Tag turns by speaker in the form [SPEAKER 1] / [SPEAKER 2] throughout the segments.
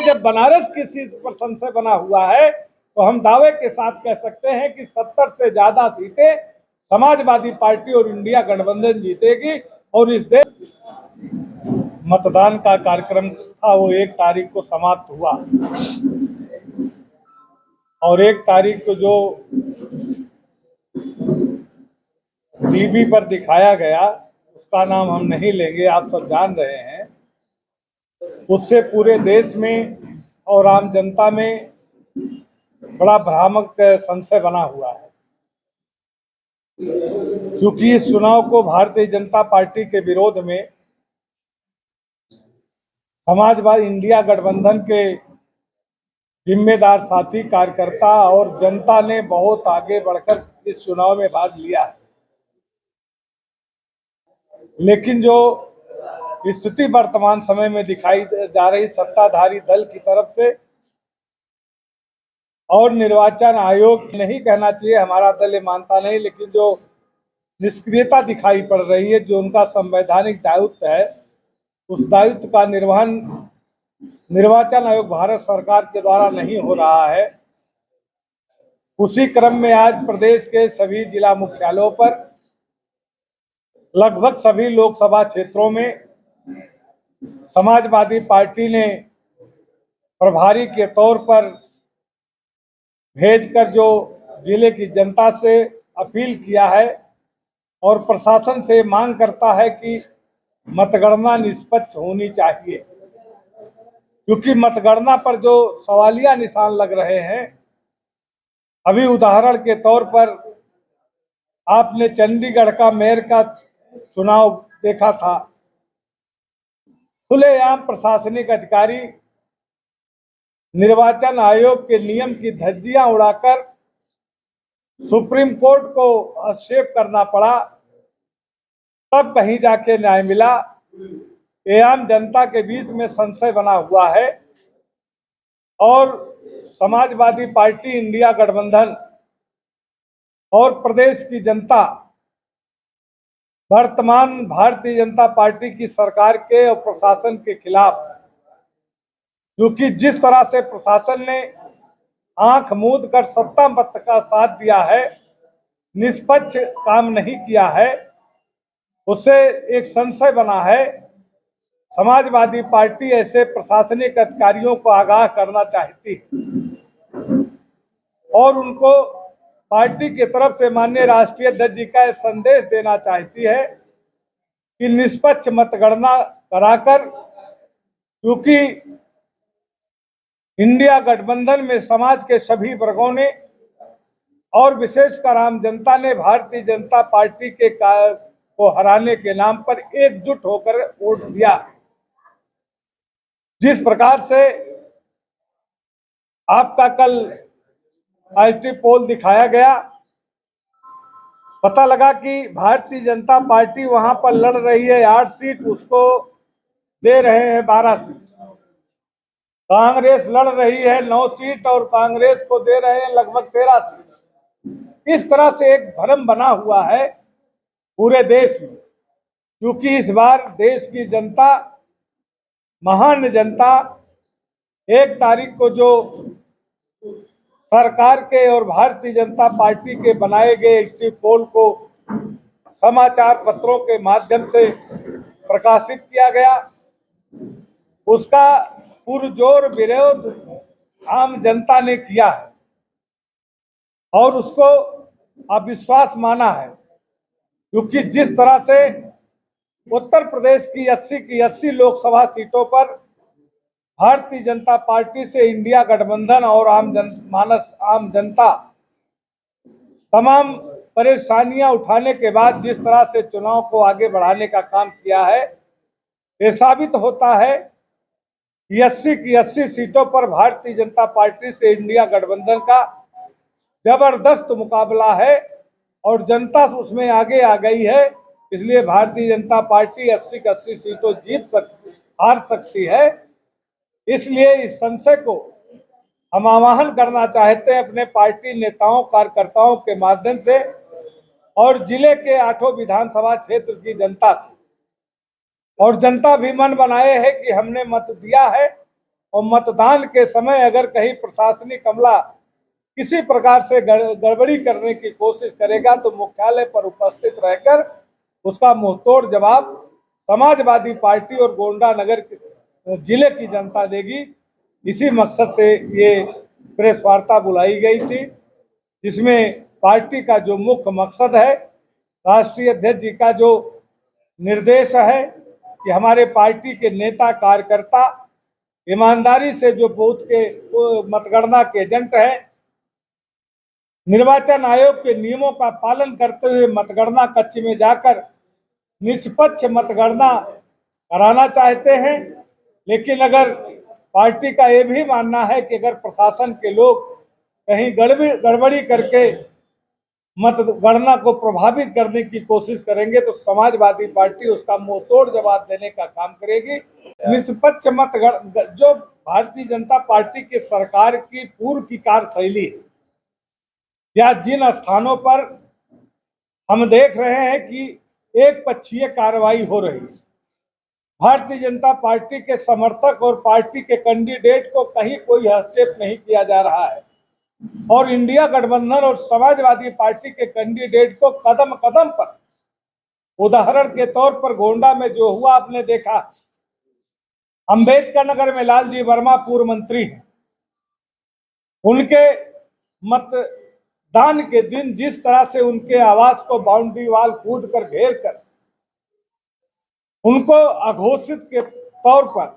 [SPEAKER 1] जब बनारस की सीट पर संशय बना हुआ है तो हम दावे के साथ कह सकते हैं कि 70 से ज्यादा सीटें समाजवादी पार्टी और इंडिया गठबंधन जीतेगी। और इस देश मतदान का कार्यक्रम था वो 1 तारीख को समाप्त हुआ और 1 तारीख को जो टीवी पर दिखाया गया उसका नाम हम नहीं लेंगे, आप सब जान रहे हैं। उससे पूरे देश में और आम जनता में बड़ा भ्रामक संशय बना हुआ है, क्योंकि इस चुनाव को भारतीय जनता पार्टी के विरोध में समाजवादी इंडिया गठबंधन के जिम्मेदार साथी कार्यकर्ता और जनता ने बहुत आगे बढ़कर इस चुनाव में भाग लिया है। लेकिन जो स्थिति वर्तमान समय में दिखाई जा रही सत्ताधारी दल की तरफ से और निर्वाचन आयोग, नहीं कहना चाहिए हमारा दल ये मानता नहीं, लेकिन जो निष्क्रियता दिखाई पड़ रही है, जो उनका संवैधानिक दायित्व है, उस दायित्व का निर्वहन निर्वाचन आयोग भारत सरकार के द्वारा नहीं हो रहा है। उसी क्रम में आज प्रदेश के सभी जिला मुख्यालयों पर लगभग सभी लोकसभा क्षेत्रों में समाजवादी पार्टी ने प्रभारी के तौर पर भेजकर जो जिले की जनता से अपील किया है और प्रशासन से मांग करता है कि मतगणना निष्पक्ष होनी चाहिए, क्योंकि मतगणना पर जो सवालिया निशान लग रहे हैं। अभी उदाहरण के तौर पर आपने चंडीगढ़ का मेयर का चुनाव देखा था। खुलेआम प्रशासनिक अधिकारी निर्वाचन आयोग के नियम की धज्जियां उड़ाकर सुप्रीम कोर्ट को हस्तक्षेप करना पड़ा, तब कहीं जाके न्याय मिला। आम जनता के बीच में संशय बना हुआ है और समाजवादी पार्टी इंडिया गठबंधन और प्रदेश की जनता वर्तमान भारतीय जनता पार्टी की सरकार के और प्रशासन के खिलाफ, क्योंकि जिस तरह से प्रशासन ने आंख मूंद कर सत्ता पक्ष का साथ दिया है, निष्पक्ष काम नहीं किया है, उससे एक संशय बना है। समाजवादी पार्टी ऐसे प्रशासनिक अधिकारियों को आगाह करना चाहती है और उनको पार्टी की तरफ से माननीय राष्ट्रीय अध्यक्ष जी का संदेश देना चाहती है कि निष्पक्ष मतगणना कराकर, क्योंकि इंडिया गठबंधन में समाज के सभी वर्गों ने और विशेषकर आम जनता ने भारतीय जनता पार्टी के को हराने के नाम पर एकजुट होकर वोट दिया। जिस प्रकार से आपका कल आईटी पोल दिखाया गया, पता लगा कि भारतीय जनता पार्टी वहां पर लड़ रही है 8 सीट, उसको दे रहे हैं 12 सीट। कांग्रेस लड़ रही है 9 सीट और कांग्रेस को दे रहे हैं लगभग 13 सीट। इस तरह से एक भ्रम बना हुआ है पूरे देश में, क्योंकि इस बार देश की जनता, महान जनता, 1 तारीख को जो सरकार के और भारतीय जनता पार्टी के बनाए गए एग्जिट पोल को समाचार पत्रों के माध्यम से प्रकाशित किया गया, उसका पुरजोर विरोध आम जनता ने किया है और उसको अविश्वास माना है, क्योंकि जिस तरह से उत्तर प्रदेश की 80 की 80 लोकसभा सीटों पर भारतीय जनता पार्टी से इंडिया गठबंधन और आम जनता तमाम परेशानियां उठाने के बाद जिस तरह से चुनाव को आगे बढ़ाने का काम किया है, ये साबित होता है कि 80 की 80 सीटों पर भारतीय जनता पार्टी से इंडिया गठबंधन का जबरदस्त मुकाबला है और जनता उसमें आगे आ गई है। इसलिए भारतीय जनता पार्टी 80 की 80 सीटों हार सकती है। इसलिए इस संशय को हम आह्वान करना चाहते हैं अपने पार्टी नेताओं कार्यकर्ताओं के माध्यम से और जिले के 8 विधानसभा क्षेत्र की जनता से, और जनता भी मन बनाए है कि हमने मत दिया है और मतदान के समय अगर कहीं प्रशासनिक अमला किसी प्रकार से गड़बड़ी करने की कोशिश करेगा तो मुख्यालय पर उपस्थित रहकर उसका मुंहतोड़ जवाब समाजवादी पार्टी और गोंडा नगर जिले की जनता देगी। इसी मकसद से ये प्रेस वार्ता बुलाई गई थी, जिसमें पार्टी का जो मुख्य मकसद है, राष्ट्रीय अध्यक्ष जी का जो निर्देश है कि हमारे पार्टी के नेता कार्यकर्ता ईमानदारी से जो बूथ के मतगणना के एजेंट हैं, निर्वाचन आयोग के नियमों का पालन करते हुए मतगणना कक्ष में जाकर निष्पक्ष मतगणना कराना चाहते हैं। लेकिन अगर पार्टी का ये भी मानना है कि अगर प्रशासन के लोग कहीं गड़बड़ी करके मतगणना को प्रभावित करने की कोशिश करेंगे तो समाजवादी पार्टी उसका मुंहतोड़ जवाब देने का काम करेगी। निष्पक्ष मतगणना जो भारतीय जनता पार्टी की सरकार की पूर्व की कार्यशैली है, या जिन स्थानों पर हम देख रहे हैं कि एक पक्षीय कार्रवाई हो रही है, भारतीय जनता पार्टी के समर्थक और पार्टी के कैंडिडेट को कहीं कोई हस्तक्षेप नहीं किया जा रहा है, और इंडिया गठबंधन और समाजवादी पार्टी के कैंडिडेट को कदम कदम पर, उदाहरण के तौर पर गोंडा में जो हुआ आपने देखा, अंबेडकर नगर में लालजी वर्मा पूर्व मंत्री हैं, उनके मतदान के दिन जिस तरह से उनके आवास को बाउंड्री वाल कूद कर घेर कर उनको अघोषित के तौर पर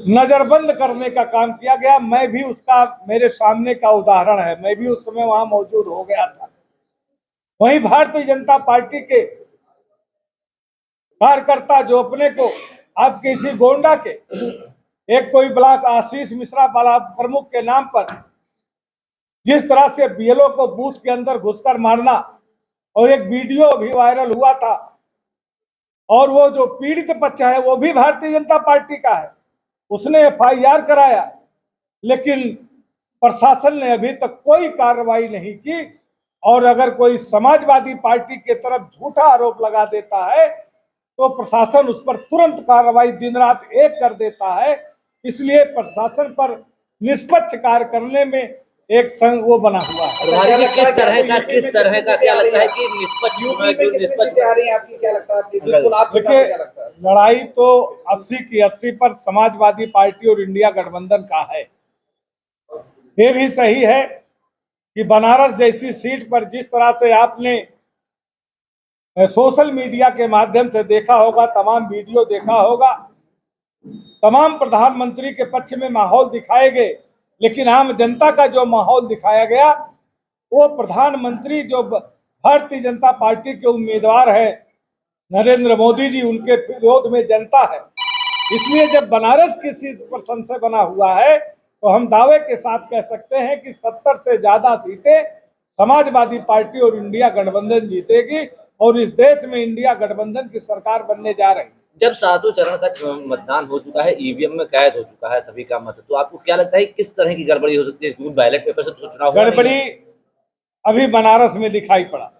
[SPEAKER 1] नजरबंद करने का काम किया गया, मैं भी उसका मेरे सामने का उदाहरण है, मैं भी उस समय वहां मौजूद हो गया था। वहीं भारतीय जनता पार्टी के कार्यकर्ता जो अपने को आपके इसी गोंडा के एक कोई ब्लॉक आशीष मिश्रा वाला प्रमुख के नाम पर जिस तरह से बीएलओ को बूथ के अंदर घुसकर मारना, और एक वीडियो भी वायरल हुआ था, और वो जो पीड़ित बच्चा है वो भी भारतीय जनता पार्टी का है, उसने एफआईआर कराया, लेकिन प्रशासन ने अभी तक कोई कार्रवाई नहीं की। और अगर कोई समाजवादी पार्टी की तरफ झूठा आरोप लगा देता है तो प्रशासन उस पर तुरंत कार्रवाई दिन रात एक कर देता है। इसलिए प्रशासन पर निष्पक्ष कार्य करने में एक संघ वो बना हुआ है।
[SPEAKER 2] किस तरह का क्या लगता है कि निष्पक्ष
[SPEAKER 3] आ रही है आपकी, क्या लगता है बिल्कुल आपको क्या लगता है?
[SPEAKER 1] लड़ाई तो 80 की 80 पर समाजवादी पार्टी और इंडिया गठबंधन का है। ये भी सही है कि बनारस जैसी सीट पर जिस तरह से आपने सोशल मीडिया के माध्यम से देखा होगा, तमाम वीडियो देखा होगा, तमाम प्रधानमंत्री के पक्ष में माहौल दिखाए गए, लेकिन आम जनता का जो माहौल दिखाया गया वो प्रधानमंत्री जो भारतीय जनता पार्टी के उम्मीदवार है नरेंद्र मोदी जी, उनके विरोध में जनता है। इसलिए जब बनारस की सीट पर संशय बना हुआ है तो हम दावे के साथ कह सकते हैं कि 70 से ज्यादा सीटें समाजवादी पार्टी और इंडिया गठबंधन जीतेगी, और इस देश में इंडिया गठबंधन की सरकार बनने जा रही है।
[SPEAKER 2] जब 7वें चरण तक मतदान हो चुका है, ईवीएम में कैद हो चुका है सभी का मत, तो आपको क्या लगता है किस तरह की गड़बड़ी हो सकती है? क्योंकि बैलेट पेपर से तो चुनाव
[SPEAKER 1] गड़बड़ी अभी बनारस में दिखाई पड़ा,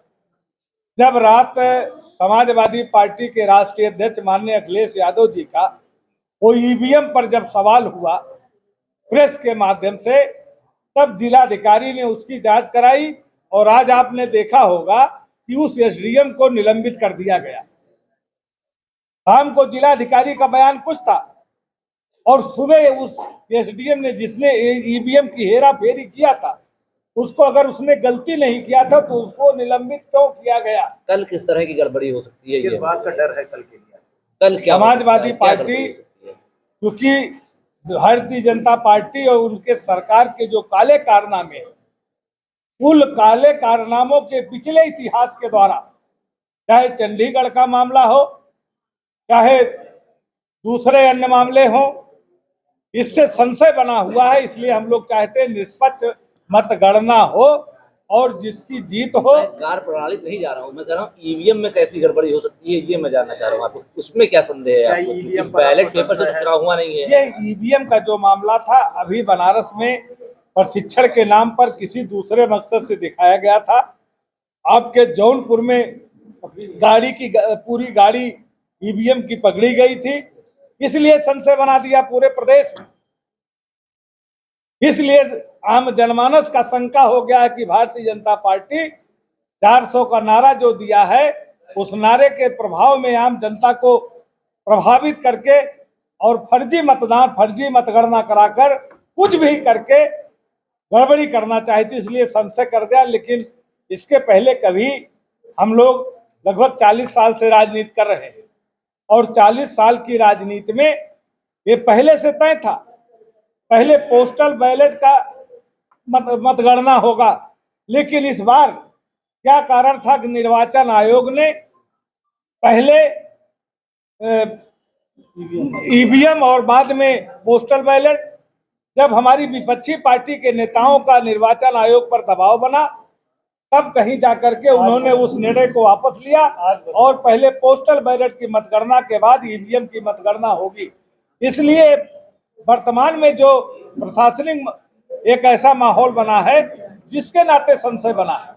[SPEAKER 1] जब रात समाजवादी पार्टी के राष्ट्रीय अध्यक्ष माननीय अखिलेश यादव जी का वो ईवीएम पर जब सवाल हुआ प्रेस के माध्यम से, तब जिलाधिकारी ने उसकी जांच कराई, और आज आपने देखा होगा कि उस एसडीएम को निलंबित कर दिया गया। शाम को जिलाधिकारी का बयान कुछ था, और सुबह उस एसडीएम ने जिसने ईवीएम की हेरा फेरी किया था उसको अगर उसने गलती नहीं किया था तो उसको निलंबित क्यों किया गया?
[SPEAKER 2] कल किस तरह की गड़बड़ी हो सकती है?
[SPEAKER 3] किस बात का डर है कल के लिए?
[SPEAKER 2] कल क्या
[SPEAKER 1] समाजवादी पार्टी, क्योंकि भारतीय जनता पार्टी और उनके सरकार के जो काले कारनामे हैं, उन काले कारनामों के पिछले इतिहास के द्वारा, चाहे चंडीगढ़ का मामला हो, चाहे दूसरे अन्य मामले हों, इससे संशय बना हुआ है। इसलिए हम लोग चाहते हैं निष्पक्ष मतगणना हो और जिसकी जीत हो।
[SPEAKER 2] कार्य प्रणाली नहीं जा रहा हूँ, मैं कह रहा हूँ ईवीएम में कैसी गड़बड़ी हो सकती है ये मैं जानना चाह रहा हूँ, आपको उसमें क्या संदेह है? आपको बैलेट पेपर से चुनाव हुआ नहीं है।
[SPEAKER 1] ये ईवीएम का जो मामला था अभी बनारस में प्रशिक्षण के नाम पर किसी दूसरे मकसद से दिखाया गया था। आपके जौनपुर में गाड़ी की पूरी गाड़ी ईवीएम की पकड़ी गई थी, इसलिए संशय बना दिया पूरे प्रदेश में। इसलिए आम जनमानस का शंका हो गया है कि भारतीय जनता पार्टी 400 का नारा जो दिया है, उस नारे के प्रभाव में आम जनता को प्रभावित करके और फर्जी मतदान, फर्जी मतगणना कराकर कुछ भी करके गड़बड़ी करना चाहती, इसलिए संशय कर दिया। लेकिन इसके पहले कभी हम लोग लगभग 40 साल से राजनीति कर रहे हैं और 40 साल की राजनीति में ये पहले से तय था, पहले पोस्टल बैलेट का मतगणना होगा। लेकिन इस बार क्या कारण था कि निर्वाचन आयोग ने पहले ईवीएम और बाद में पोस्टल बैलेट, जब हमारी विपक्षी पार्टी के नेताओं का निर्वाचन आयोग पर दबाव बना, तब कहीं जाकर के उन्होंने उस निर्णय को वापस लिया और पहले पोस्टल बैलेट की मतगणना के बाद ईवीएम की मतगणना होगी। इसलिए वर्तमान में जो प्रशासनिक एक ऐसा माहौल बना है जिसके नाते संशय बना है।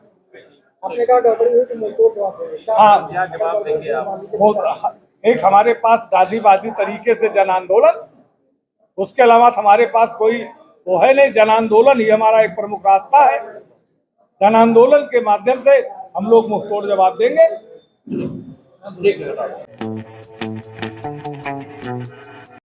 [SPEAKER 3] आपने कहा गड़बड़ी हुई तो मुंहतोड़ जवाब देंगे।
[SPEAKER 1] हाँ,
[SPEAKER 3] क्या जवाब देंगे आप?
[SPEAKER 1] एक हमारे पास गांधीवादी तरीके से जन आंदोलन, उसके अलावा हमारे पास कोई वो है नहीं। जन आंदोलन ही हमारा एक प्रमुख रास्ता है। जन आंदोलन के माध्यम से हम लोग मुंहतोड़ जवाब देंगे।